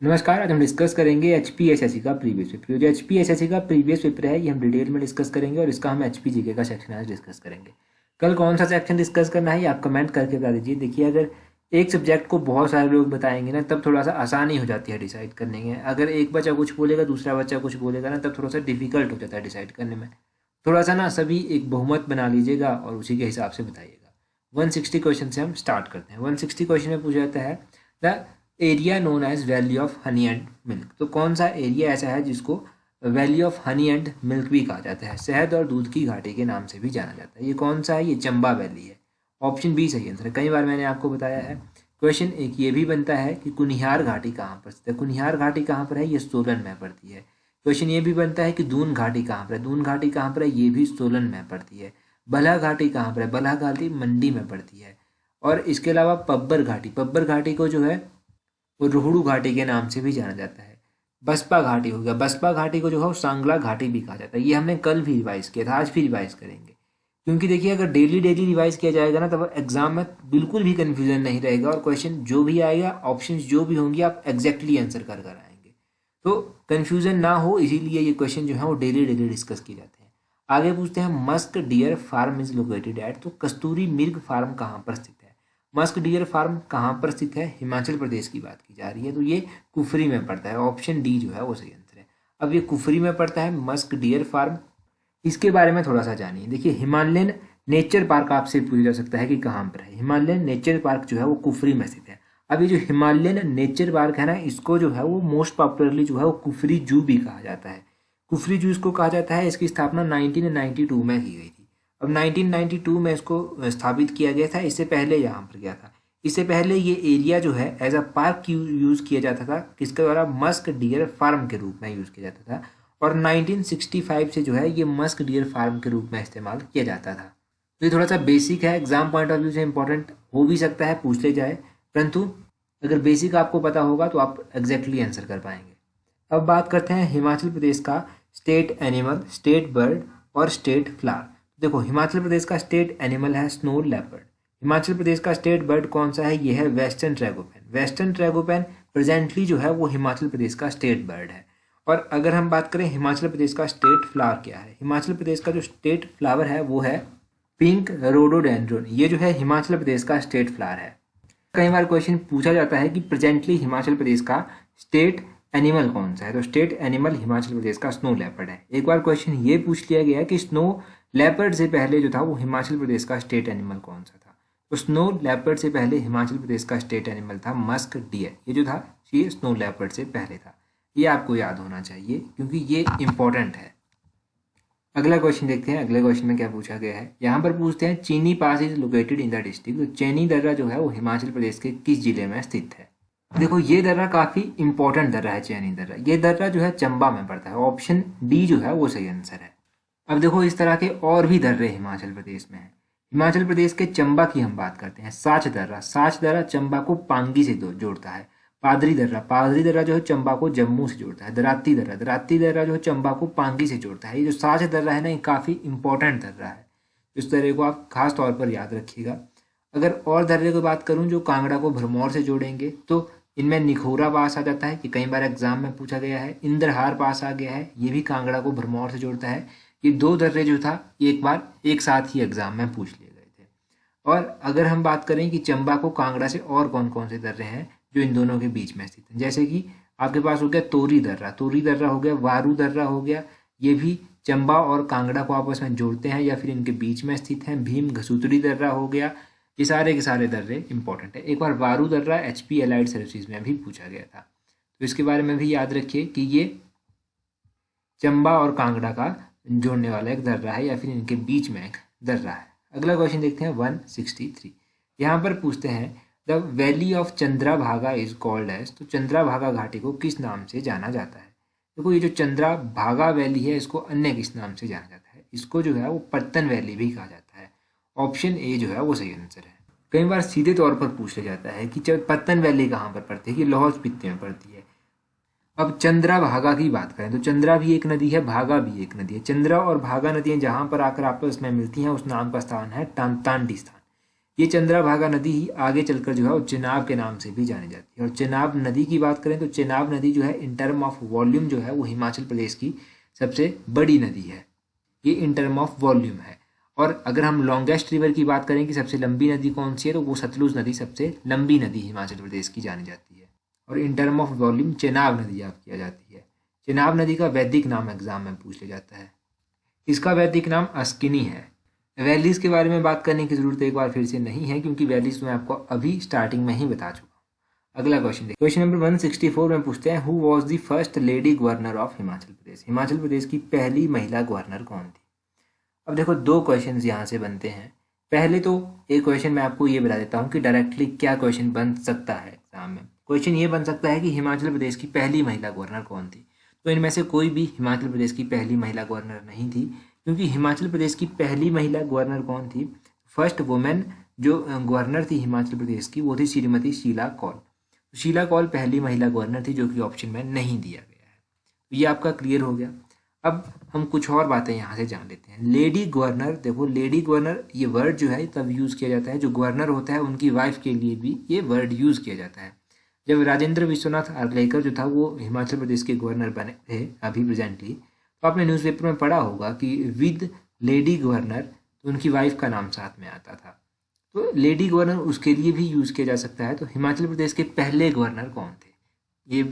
नमस्कार। आज हम डिस्कस करेंगे एचपीएसएससी का प्रीवियस पेपर। जो एचपीएसएससी का प्रीवियस पेपर है ये हम डिटेल में डिस्कस करेंगे और इसका हम एचपी जीके का सेक्शन आज डिस्कस करेंगे। कल कौन सा सेक्शन डिस्कस करना है ये आप कमेंट करके बता दीजिए। देखिए, अगर एक सब्जेक्ट को बहुत सारे लोग बताएंगे ना तब थोड़ा सा आसानी हो जाती है डिसाइड करने में। अगर एक बच्चा कुछ बोलेगा दूसरा बच्चा कुछ बोलेगा ना तब थोड़ा सा डिफिकल्ट हो जाता है डिसाइड करने में। थोड़ा सा ना सभी एक बहुमत बना लीजिएगा और उसी के हिसाब से बताइएगा। 160 क्वेश्चन से हम स्टार्ट करते हैं। 160 क्वेश्चन में पूछा जाता है the area known as valley of honey and milk. तो कौन सा एरिया ऐसा है जिसको valley of honey and milk भी कहा जाता है, शहद और दूध की घाटी के नाम से भी जाना जाता है। ये कौन सा है? ये चंबा वैली है। ऑप्शन बी सही आंसर है। कई बार मैंने आपको बताया है। क्वेश्चन एक ये भी बनता है कि कुनिहार घाटी कहाँ पर स्थित है। कुनिहार घाटी कहाँ पर है? ये सोलन में पड़ती है। क्वेश्चन ये भी बनता है कि दून घाटी कहाँ पर है। दून घाटी कहाँ पर है? ये भी सोलन में पड़ती है। बलहा घाटी कहाँ पर है? बलहा घाटी मंडी में पड़ती है। और इसके अलावा पब्बर घाटी को जो है वो रोहड़ू घाटी के नाम से भी जाना जाता है। बसपा घाटी हो गया, बसपा घाटी को जो है वो सांगला घाटी भी कहा जाता है। ये हमने कल भी रिवाइज किया था, आज भी रिवाइज करेंगे। क्योंकि देखिए, अगर डेली डेली रिवाइज किया जाएगा ना तब एग्जाम में बिल्कुल भी कन्फ्यूजन नहीं रहेगा और क्वेश्चन जो भी आएगा, ऑप्शंस जो भी होंगे, आप एग्जैक्टली आंसर कर कर आएंगे। तो कन्फ्यूजन ना हो इसीलिए ये क्वेश्चन जो है वो डेली डेली डिस्कस किए जाते हैं। आगे पूछते हैं musk deer farm is located at. तो कस्तूरी मृग फार्म कहाँ पर स्थित है? मस्क डियर फार्म कहाँ पर स्थित है? हिमाचल प्रदेश की बात की जा रही है, तो ये कुफरी में पड़ता है। ऑप्शन डी जो है वो सही आंसर है। अब ये कुफरी में पड़ता है मस्क डियर फार्म। इसके बारे में थोड़ा सा जानिए। देखिए, हिमालयन नेचर पार्क आपसे पूछा जा सकता है कि कहाँ पर है। हिमालयन नेचर पार्क जो है वो कुफरी में स्थित है। अब ये जो हिमालयन नेचर पार्क है ना, इसको जो है वो मोस्ट पॉपुलरली जो है वो कुफरी जू भी कहा जाता है। कुफरी जू इसको कहा जाता है। इसकी स्थापना 1992 में की गई थी। अब 1992 में इसको स्थापित किया गया था। इससे पहले यहाँ पर क्या था? इससे पहले ये एरिया जो है एज अ पार्क यूज किया जाता था। किसके द्वारा? मस्क डियर फार्म के रूप में यूज किया जाता था। और 1965 से जो है ये मस्क डियर फार्म के रूप में इस्तेमाल किया जाता था। तो ये थोड़ा सा बेसिक है, एग्जाम पॉइंट ऑफ व्यू से इंपॉर्टेंट हो भी सकता है, पूछ ले जाए, परंतु अगर बेसिक आपको पता होगा तो आप एग्जैक्टली आंसर कर पाएंगे। अब बात करते हैं हिमाचल प्रदेश का स्टेट एनिमल, स्टेट बर्ड और स्टेट फ्लावर। देखो, हिमाचल प्रदेश का स्टेट एनिमल है स्नो लेपर्ड। हिमाचल प्रदेश का स्टेट बर्ड कौन सा है? ये है western tragopan. Western tragopan presently जो है वो हिमाचल प्रदेश का स्टेट बर्ड है। और अगर हम बात करें हिमाचल प्रदेश का स्टेट फ्लावर क्या है, हिमाचल प्रदेश का जो स्टेट फ्लावर है वो है पिंक रोडोडेंड्रॉन। ये जो है हिमाचल प्रदेश का स्टेट फ्लावर है। कई बार क्वेश्चन पूछा जाता है कि प्रेजेंटली हिमाचल प्रदेश का स्टेट एनिमल कौन सा है। तो स्टेट एनिमल हिमाचल प्रदेश का स्नो लेपर्ड है। एक बार क्वेश्चन ये पूछ लिया गया कि स्नो लेपर्ड से पहले जो था वो हिमाचल प्रदेश का स्टेट एनिमल कौन सा था। तो स्नो लेपर्ड से पहले हिमाचल प्रदेश का स्टेट एनिमल था मस्क डियर। ये जो था ये स्नो लेपर्ड से पहले था। ये आपको याद होना चाहिए क्योंकि ये इंपॉर्टेंट है। अगला क्वेश्चन देखते हैं। अगले क्वेश्चन में क्या पूछा गया है, यहाँ पर पूछते हैं Chini pass is located in the district. तो चैनी दर्रा जो है वो हिमाचल प्रदेश के किस जिले में स्थित है? देखो, ये दर्रा काफी इंपॉर्टेंट दर्रा है, चैनी दर्रा। ये दर्रा जो है चंबा में पड़ता है। ऑप्शन डी जो है वो सही आंसर है। अब देखो, इस तरह के और भी दर्रे हिमाचल प्रदेश में है। हिमाचल प्रदेश के चंबा की हम बात करते हैं। साच दर्रा, साच दर्रा चंबा को पांगी से जोड़ता है। पादरी दर्रा जो है चंबा को जम्मू से जोड़ता है। दराती दर्रा जो है चंबा को पांगी से जोड़ता है। ये जो साच दर्रा है ना, ये काफ़ी इंपॉर्टेंट दर्रा है। इस दर्रे को आप खास तौर पर याद रखिएगा। अगर और दर्रे की बात करूं जो कांगड़ा को भरमौर से जोड़ेंगे तो इनमें निखोरा पास आ जाता है कि कई बार एग्जाम में पूछा गया है। इंद्रहार पास आ गया है, ये भी कांगड़ा को भरमौर से जोड़ता है। ये दो दर्रे जो था एक बार एक साथ ही एग्जाम में पूछ लिए गए थे। और अगर हम बात करें कि चंबा को कांगड़ा से और कौन कौन से दर्रे हैं जो इन दोनों के बीच में स्थित है, जैसे कि आपके पास हो गया तोरी दर्रा हो गया, वारू दर्रा हो गया। ये भी चंबा और कांगड़ा को आपस में जोड़ते हैं या फिर इनके बीच में स्थित हैं। भीम घसूतड़ी दर्रा हो गया। ये सारे के सारे दर्रे इंपॉर्टेंट है। एक बार वारू दर्रा एचपी एलाइड सर्विसेज में भी पूछा गया था, तो इसके बारे में भी याद रखिए कि ये चंबा और कांगड़ा का जोड़ने वाला एक दर्रा है या फिर इनके बीच में एक दर्रा है। अगला क्वेश्चन देखते हैं 163। यहाँ पर पूछते हैं the valley of Chandrabhaga is called as. तो चंद्राभागा घाटी को किस नाम से जाना जाता है? देखो, ये जो चंद्राभागा वैली है इसको अन्य किस नाम से जाना जाता है? इसको जो है वो पत्तन वैली भी कहा जाता है। ऑप्शन ए जो है वो सही आंसर है। कई बार सीधे तौर पर पूछ लिया जाता है कि पत्तन वैली कहाँ पर पड़ती है, कि लाहौल स्पीति में पड़ती है। अब चंद्रा भागा की बात करें तो चंद्रा भी एक नदी है, भागा भी एक नदी है। चंद्रा और भागा नदियां जहां पर आकर आपस में मिलती हैं उस नाम का स्थान है तांडी स्थान। ये चंद्रभागा नदी ही आगे चलकर जो है वो चेनाब के नाम से भी जानी जाती है। और चेनाब नदी की बात करें तो चेनाब नदी जो है इन टर्म ऑफ वॉल्यूम जो है वो हिमाचल प्रदेश की सबसे बड़ी नदी है, ये इन टर्म ऑफ वॉल्यूम है। और अगर हम लॉन्गेस्ट रिवर की बात करें कि सबसे लंबी नदी कौन सी है, तो वो सतलुज नदी सबसे लंबी नदी हिमाचल प्रदेश की जानी जाती है। और in term of volume Chenab नदी याद किया जाती है। चेनाब नदी का वैदिक नाम एग्जाम में पूछ लिया जाता है। इसका वैदिक नाम अस्किनी है। वैलीज के बारे में बात करने की जरूरत एक बार फिर से नहीं है, क्योंकि वैलीज मैं आपको अभी स्टार्टिंग में ही बता चुका हूँ। अगला क्वेश्चन देखिए, क्वेश्चन नंबर 164 में पूछते हैं, who was the first lady governor of Himachal Pradesh. Himachal Pradesh की पहली महिला गवर्नर कौन थी। अब देखो दो क्वेश्चन यहाँ से बनते हैं। पहले तो एक क्वेश्चन मैं आपको ये बता देता हूँ कि डायरेक्टली क्या क्वेश्चन बन सकता है एग्जाम में। क्वेश्चन ये बन सकता है कि हिमाचल प्रदेश की पहली महिला गवर्नर कौन थी। तो इनमें से कोई भी हिमाचल प्रदेश की पहली महिला गवर्नर नहीं थी, क्योंकि हिमाचल प्रदेश की पहली महिला गवर्नर कौन थी, फर्स्ट वुमेन जो गवर्नर थी हिमाचल प्रदेश की वो थी श्रीमती शीला कौल। शीला कौल पहली महिला गवर्नर थी, जो कि ऑप्शन में नहीं दिया गया है। तो ये आपका क्लियर हो गया। अब हम कुछ और बातें यहाँ से जान लेते हैं। लेडी गवर्नर, देखो लेडी गवर्नर ये वर्ड जो है तब यूज़ किया जाता है जो गवर्नर होता है उनकी वाइफ के लिए भी ये वर्ड यूज़ किया जाता है। जब राजेंद्र विश्वनाथ आर्लेकर जो था वो हिमाचल प्रदेश के गवर्नर बने थे अभी प्रेजेंटली, तो आपने न्यूज़पेपर में पढ़ा होगा कि विद लेडी गवर्नर, तो उनकी वाइफ का नाम साथ में आता था। तो लेडी गवर्नर उसके लिए भी यूज़ किया जा सकता है। तो हिमाचल प्रदेश के पहले गवर्नर कौन थे, ये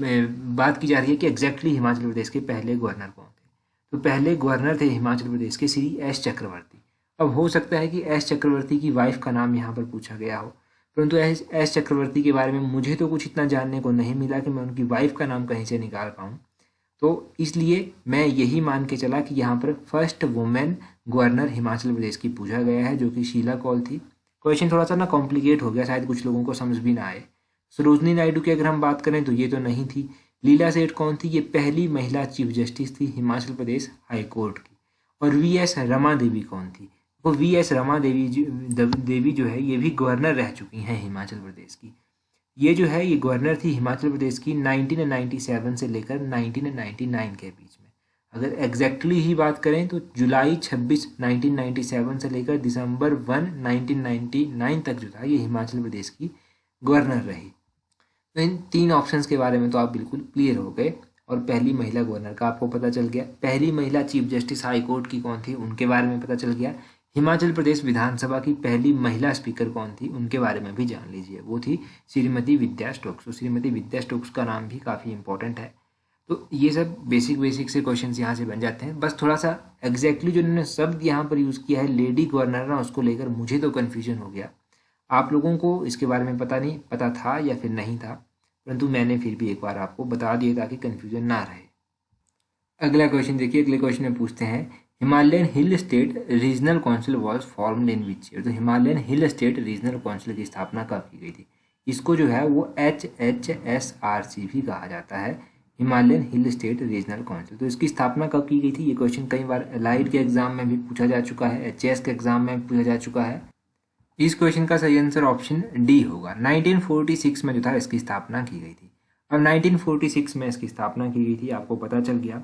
बात की जा रही है कि एग्जैक्टली हिमाचल प्रदेश के पहले गवर्नर कौन थे। तो पहले गवर्नर थे हिमाचल प्रदेश के श्री एस चक्रवर्ती। अब हो सकता है कि एस चक्रवर्ती की वाइफ का नाम यहाँ पर पूछा गया हो, परंतु एस चक्रवर्ती के बारे में मुझे तो कुछ इतना जानने को नहीं मिला कि मैं उनकी वाइफ का नाम कहीं से निकाल पाऊँ। तो इसलिए मैं यही मान के चला कि यहाँ पर first women governor Himachal Pradesh की पूछा गया है, जो कि शीला कौल थी। क्वेश्चन थोड़ा सा ना कॉम्प्लिकेट हो गया, शायद कुछ लोगों को समझ भी ना आए। सरोजनी नायडू की अगर हम बात करें तो ये तो नहीं थी। लीला सेठ कौन थी, ये पहली महिला चीफ जस्टिस थी हिमाचल प्रदेश हाई कोर्ट की। और वी एस रमा देवी कौन थी, वो वी एस रमा देवी जो है ये भी गवर्नर रह चुकी हैं हिमाचल प्रदेश की। ये जो है ये गवर्नर थी हिमाचल प्रदेश की 1997 से लेकर 1999 के बीच में। अगर एग्जैक्टली ही बात करें तो जुलाई 26 1997 से लेकर दिसंबर 1 1999 तक जो था ये हिमाचल प्रदेश की गवर्नर रही। तो इन तीन ऑप्शंस के बारे में तो आप बिल्कुल क्लियर हो गए, और पहली महिला गवर्नर का आपको पता चल गया। पहली महिला चीफ जस्टिस हाई कोर्ट की कौन थी उनके बारे में पता चल गया। हिमाचल प्रदेश विधानसभा की पहली महिला स्पीकर कौन थी उनके बारे में भी जान लीजिए, वो थी श्रीमती विद्या स्टोक्स। तो श्रीमती विद्या स्टोक्स का नाम भी काफ़ी इंपॉर्टेंट है। तो ये सब बेसिक से क्वेश्चन यहाँ से बन जाते हैं। बस थोड़ा सा एग्जैक्टली जो उन्होंने शब्द यहाँ पर यूज़ किया है लेडी गवर्नर ना, उसको लेकर मुझे तो कन्फ्यूजन हो गया। आप लोगों को इसके बारे में पता था या फिर नहीं था, परंतु मैंने फिर भी एक बार आपको बता दिया ताकि कन्फ्यूजन ना रहे। अगला क्वेश्चन देखिए, अगले क्वेश्चन में पूछते हैं Himalayan hill state regional council was formed in which year. तो Himalayan hill state regional council की स्थापना कब की गई थी। इसको जो है वो HHSRC भी कहा जाता है, Himalayan hill state regional council. तो इसकी स्थापना कब की गई थी, ये क्वेश्चन कई बार एलाइड के एग्जाम में भी पूछा जा चुका है, HS के एग्जाम में पूछा जा चुका है। इस क्वेश्चन का सही आंसर ऑप्शन डी होगा। 1946 में जो था इसकी स्थापना की गई थी। अब 1946 में इसकी स्थापना की गई थी, आपको पता चल गया।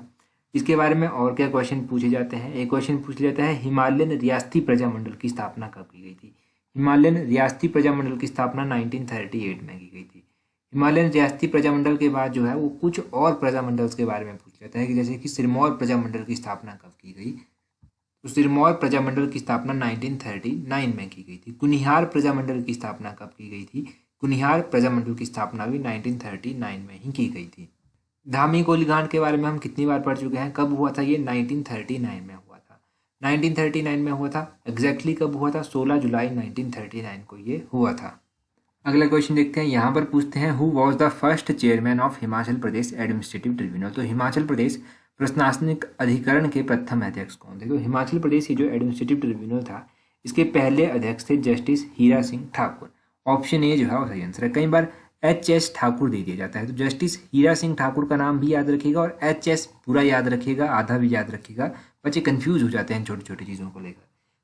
इसके बारे में और क्या क्वेश्चन पूछे जाते हैं, एक क्वेश्चन पूछ जाता है हिमालयन रियासती प्रजामंडल की स्थापना कब की गई थी। हिमालयन रियासती प्रजामंडल की स्थापना 1938 में की गई थी। हिमालयन रियासती प्रजामंडल के बाद जो है वो कुछ और प्रजामंडल्स के बारे में पूछ जाता है कि जैसे कि सिरमौर प्रजामंडल की स्थापना कब की गई। तो सिरमौर प्रजामंडल की स्थापना 1939 में की गई थी। कुनिहार प्रजामंडल की स्थापना कब की गई थी, कुनिहार प्रजामंडल की स्थापना भी 1939 में ही की गई थी। धामी गोलीकांड के बारे में हम कितनी बार पढ़ चुके हैं, कब हुआ था ये 1939 में हुआ था। 1939 में हुआ था, एग्जैक्टली कब हुआ था, 16 जुलाई 1939 को ये हुआ था। अगला क्वेश्चन देखते हैं, यहाँ पर पूछते हैं who was the first chairman of Himachal Pradesh administrative tribunal. तो हिमाचल प्रदेश प्रशासनिक अधिकरण के प्रथम अध्यक्ष कौन थे। तो हिमाचल प्रदेश की जो एडमिनिस्ट्रेटिव ट्रिब्यूनल था इसके पहले अध्यक्ष थे justice Hira Singh Thakur. Option A जो है वो सही आंसर है। कई बार HS ठाकुर दे दिया जाता है, तो जस्टिस हीरा सिंह ठाकुर का नाम भी याद रखिएगा और HS पूरा याद रखिएगा, आधा भी याद रखिएगा, बच्चे कंफ्यूज हो जाते हैं छोटी छोटी चीज़ों को लेकर।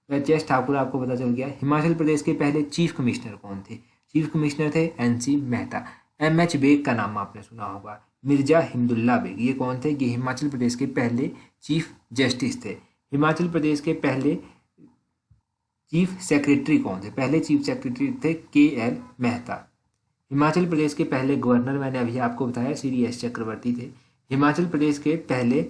तो HS ठाकुर आपको पता चल गया। हिमाचल प्रदेश के पहले चीफ कमिश्नर कौन थे, चीफ कमिश्नर थे NC मेहता। MH बेग का नाम आपने सुना होगा, मिर्जा हिमदुल्ला बेग, ये कौन थे, ये हिमाचल प्रदेश के पहले चीफ जस्टिस थे। हिमाचल प्रदेश के पहले चीफ सेक्रेटरी कौन थे? पहले चीफ सेक्रेटरी थे KL मेहता। हिमाचल प्रदेश के पहले गवर्नर मैंने अभी आपको बताया श्री एस चक्रवर्ती थे। हिमाचल प्रदेश के पहले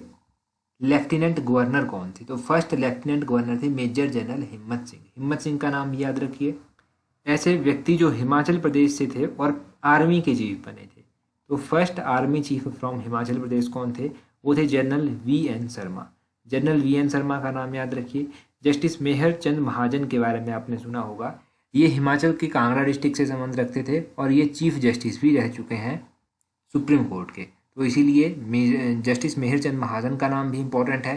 लेफ्टिनेंट गवर्नर कौन थे? तो फर्स्ट लेफ्टिनेंट गवर्नर थे मेजर जनरल हिम्मत सिंह। हिम्मत सिंह का नाम याद रखिए। ऐसे व्यक्ति जो हिमाचल प्रदेश से थे और आर्मी के चीफ बने थे, तो first army chief from Himachal Pradesh कौन थे? वो थे general VN Sharma. General VN Sharma का नाम याद रखिए। जस्टिस मेहर चंद महाजन के बारे में आपने सुना होगा। ये हिमाचल के कांगड़ा डिस्ट्रिक्ट से संबंध रखते थे और ये चीफ जस्टिस भी रह चुके हैं सुप्रीम कोर्ट के, तो इसीलिए जस्टिस मेहर चंद महाजन का नाम भी इम्पोर्टेंट है।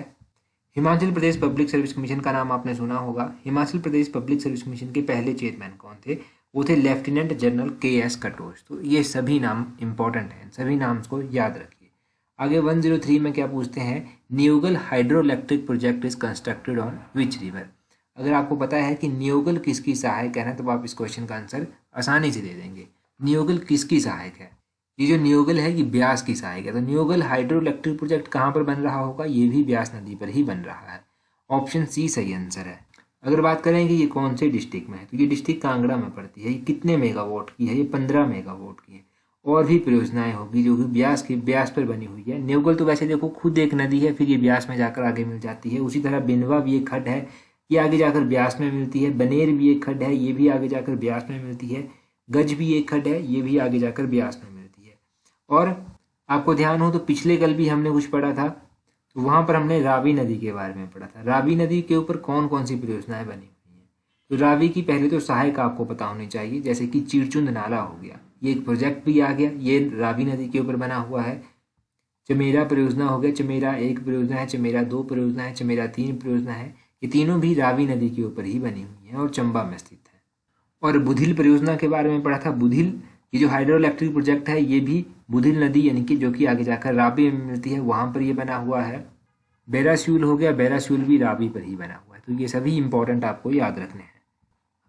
Himachal Pradesh public service commission का नाम आपने सुना होगा। Himachal Pradesh public service commission के पहले चेयरमैन कौन थे? वो थे लेफ्टिनेंट जनरल KS कटोच। तो ये सभी नाम इंपॉर्टेंट हैं, सभी नाम को याद रखिए। आगे 103 में क्या पूछते हैं? Neugal hydro electric project is constructed on which river. अगर आपको पता है कि न्यूगल किसकी सहायक है ना, तो आप इस क्वेश्चन का आंसर आसानी से दे देंगे। न्यूगल किसकी सहायक है? ये जो न्यूगल है ये ब्यास की सहायक है। तो न्यूगल हाइड्रो इलेक्ट्रिक प्रोजेक्ट कहाँ पर बन रहा होगा? ये भी ब्यास नदी पर ही बन रहा है। ऑप्शन C सही आंसर है। अगर बात करें कि ये कौन से डिस्ट्रिक्ट में है, तो ये डिस्ट्रिक्ट कांगड़ा में पड़ती है। ये कितने मेगावाट की है? ये 15 मेगावाट की है। और भी परियोजनाएं होगी जो कि ब्यास पर बनी हुई है। न्यूगल तो वैसे देखो खुद एक नदी है, फिर ये ब्यास में जाकर आगे मिल जाती है। उसी तरह बिनवा भी एक खड्ड है, ये आगे जाकर ब्यास में मिलती है। बनेर भी एक खड्ड है, ये भी आगे जाकर ब्यास में मिलती है। गज भी एक खड्ड है, ये भी आगे जाकर ब्यास में मिलती है। और आपको ध्यान हो तो पिछले कल भी हमने कुछ पढ़ा था, तो वहाँ पर हमने रावी नदी के बारे में पढ़ा था। रावी नदी के ऊपर कौन कौन सी परियोजनाएं बनी हुई हैं? तो रावी की पहले तो सहायक आपको पता होनी चाहिए, जैसे कि चिड़चुंद नाला हो गया, ये एक प्रोजेक्ट भी आ गया, ये रावी नदी के ऊपर बना हुआ है। चमेरा परियोजना हो गया, चमेरा 1 परियोजना है, चमेरा 2 परियोजना है, चमेरा 3 परियोजना है। ये तीनों भी रावी नदी के ऊपर ही बनी हुई हैं और चंबा में स्थित है। और बुधिल परियोजना के बारे में पढ़ा था। बुधिल ये जो हाइड्रो इलेक्ट्रिक प्रोजेक्ट है, ये भी बुधिल नदी यानी कि जो कि आगे जाकर रावी में मिलती है, वहाँ पर ये बना हुआ है। बेरास्यूल हो गया, बेरास्यूल भी रावी पर ही बना हुआ है। तो ये सभी इंपॉर्टेंट आपको याद रखने हैं।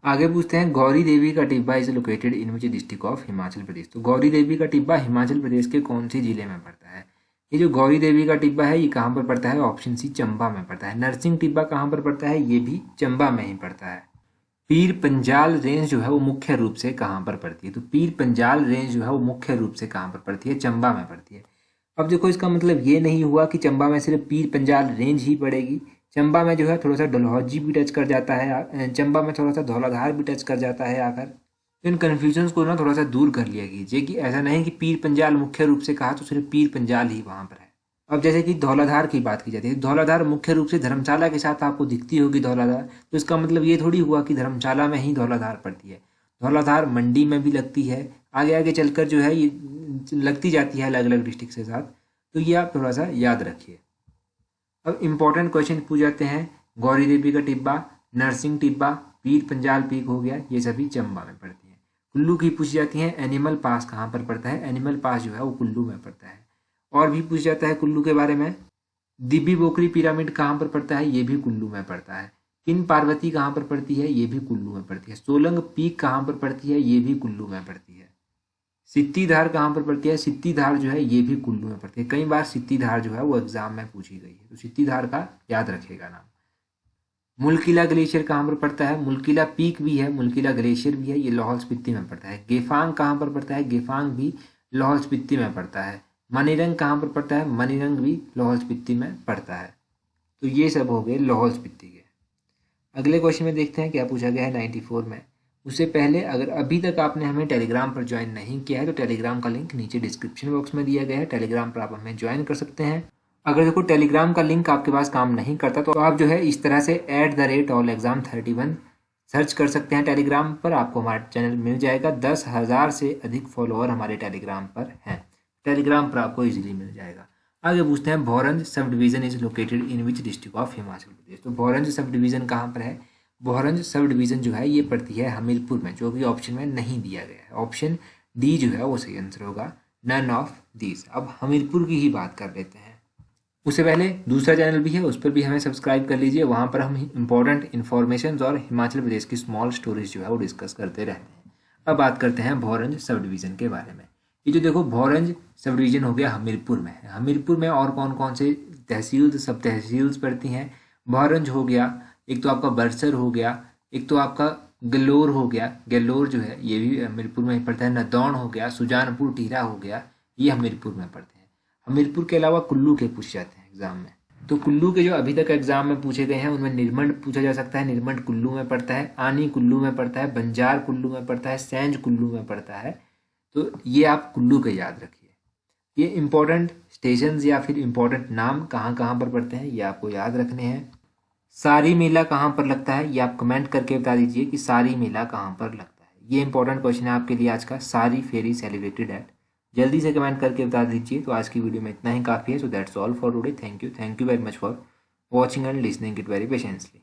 आगे पूछते हैं गौरी देवी का टिब्बा is located in which district of Himachal Pradesh. तो गौरी देवी का टिब्बा हिमाचल प्रदेश के कौन से जिले में पड़ता है? ये जो गौरी देवी का टिब्बा है ये कहाँ पर पड़ता है? ऑप्शन C चंबा में पड़ता है। नरसिंह टिब्बा कहाँ पर पड़ता है? ये भी चंबा में ही पड़ता है। पीर पंजाल रेंज जो है वो मुख्य रूप से कहाँ पर पड़ती है? तो पीर पंजाल रेंज जो है वो मुख्य रूप से कहाँ पर पड़ती है? चंबा में पड़ती है। अब देखो इसका मतलब ये नहीं हुआ कि चंबा में सिर्फ पीर पंजाल रेंज ही पड़ेगी। चंबा में जो है थोड़ा सा डलहौजी भी टच कर जाता है, चंबा में थोड़ा सा धौलाधार भी टच कर जाता है आकर। तो इन कन्फ्यूजन्स को ना थोड़ा सा दूर कर लिया कीजिए कि ऐसा नहीं कि पीर पंजाल मुख्य रूप से कहा तो सिर्फ पीर पंजाल ही वहाँ पर है। अब जैसे कि धौलाधार की बात की जाती है, धौलाधार मुख्य रूप से धर्मशाला के साथ आपको दिखती होगी धौलाधार, तो इसका मतलब ये थोड़ी हुआ कि धर्मशाला में ही धौलाधार पड़ती है। धौलाधार मंडी में भी लगती है, आगे आगे चलकर जो है ये लगती जाती है अलग अलग डिस्ट्रिक्ट के साथ। तो ये आप थोड़ा सा याद रखिए। अब इम्पोर्टेंट क्वेश्चन पूछ जाते हैं। गौरी देवी का टिब्बा, नरसिंह टिब्बा, पीर पंजाल पीक हो गया, ये सभी चंबा में पड़ती हैं। कुल्लू की पूछ जाती हैं एनिमल पास कहाँ पर पड़ता है? एनिमल पास जो है वो कुल्लू में पड़ता है। और भी पूछ जाता है कुल्लू के बारे में। दिब्बी बोकरी पिरामिड कहाँ पर पड़ता है? ये भी कुल्लू में पड़ता है। किन पार्वती कहाँ पर पड़ती है? ये भी कुल्लू में पड़ती है। सोलंग पीक कहाँ पर पड़ती है? ये भी कुल्लू में पड़ती है। सित्तीधार कहाँ पर पड़ती है? सित्तीधार जो है ये भी कुल्लू में पड़ती है। कई बार सित्तीधार जो है वो एग्जाम में पूछी गई है, तो सित्तीधार का याद रखेगा नाम। मुलकिला ग्लेशियर कहाँ पर पड़ता है? मुलकिला पीक भी है, मुलकिला ग्लेशियर भी है, ये लाहौल स्पीति में पड़ता है। गेफांग कहाँ पर पड़ता है? गेफांग भी लाहौल स्पीति में पड़ता है। मनीरंग कहाँ पर पड़ता है? मनीरंग भी लाहौल स्पीति में पड़ता है। तो ये सब हो गए लाहौल स्पीति के। अगले क्वेश्चन में देखते हैं क्या पूछा गया है 94 में। उससे पहले अगर अभी तक आपने हमें टेलीग्राम पर ज्वाइन नहीं किया है तो टेलीग्राम का लिंक नीचे डिस्क्रिप्शन बॉक्स में दिया गया है, टेलीग्राम पर आप हमें ज्वाइन कर सकते हैं। अगर देखो टेलीग्राम का लिंक आपके पास काम नहीं करता तो आप जो है इस तरह से @allexam31 सर्च कर सकते हैं टेलीग्राम पर, आपको हमारा चैनल मिल जाएगा। 10,000 से अधिक फॉलोअर हमारे टेलीग्राम पर हैं, टेलीग्राम पर आपको इजीली मिल जाएगा। आगे पूछते हैं Bhoranj subdivision is located in which district of Himachal Pradesh. तो भौरंज सब डिवीजन कहाँ पर है? भौरंज सब डिवीजन जो है ये पड़ती है हमीरपुर में, जो कि ऑप्शन में नहीं दिया गया है। ऑप्शन D जो है वो सही आंसर होगा, नन ऑफ दीज। अब हमीरपुर की ही बात कर लेते हैं। उससे पहले दूसरा चैनल भी है, उस पर भी हमें सब्सक्राइब कर लीजिए। वहाँ पर हम इंपॉर्टेंट इन्फॉर्मेशन और हिमाचल प्रदेश की स्मॉल स्टोरीज जो है वो डिस्कस करते रहते हैं। अब बात करते हैं भौरंज सब डिवीज़न के बारे में। ये जो देखो भौरंज सब डिवीज़न हो गया हमीरपुर में है। हमीरपुर में और कौन कौन से तहसील सब तहसील्स पड़ती हैं? भौरंज हो गया, एक तो आपका बरसर हो गया, एक तो आपका गलोर हो गया, गलोर जो है ये भी हमीरपुर में ही पड़ता है। नदौन हो गया, सुजानपुर टीरा हो गया, ये हमीरपुर में पड़ते हैं। हमीरपुर के अलावा कुल्लू के पूछ जाते हैं एग्जाम में। तो कुल्लू के जो अभी तक एग्जाम में पूछे गए हैं उनमें निर्मंड पूछा जा सकता है, निर्मंड कुल्लू में पड़ता है। आनी कुल्लू में पड़ता है, बंजार कुल्लू में पड़ता है, सैंज कुल्लू में पड़ता है। तो ये आप कुल्लू के याद रखिए। ये इंपॉर्टेंट स्टेशंस या फिर इंपॉर्टेंट नाम कहाँ कहाँ पर पड़ते हैं ये आपको याद रखने हैं। सारी मेला कहाँ पर लगता है ये आप कमेंट करके बता दीजिए कि सारी मेला कहाँ पर लगता है। ये इंपॉर्टेंट क्वेश्चन है आपके लिए आज का, सारी फेरी सेलिब्रेटेड एट। जल्दी से कमेंट करके बता दीजिए। तो आज की वीडियो में इतना ही काफ़ी है। So that's all for today. Thank you very much for watching and listening it very patiently.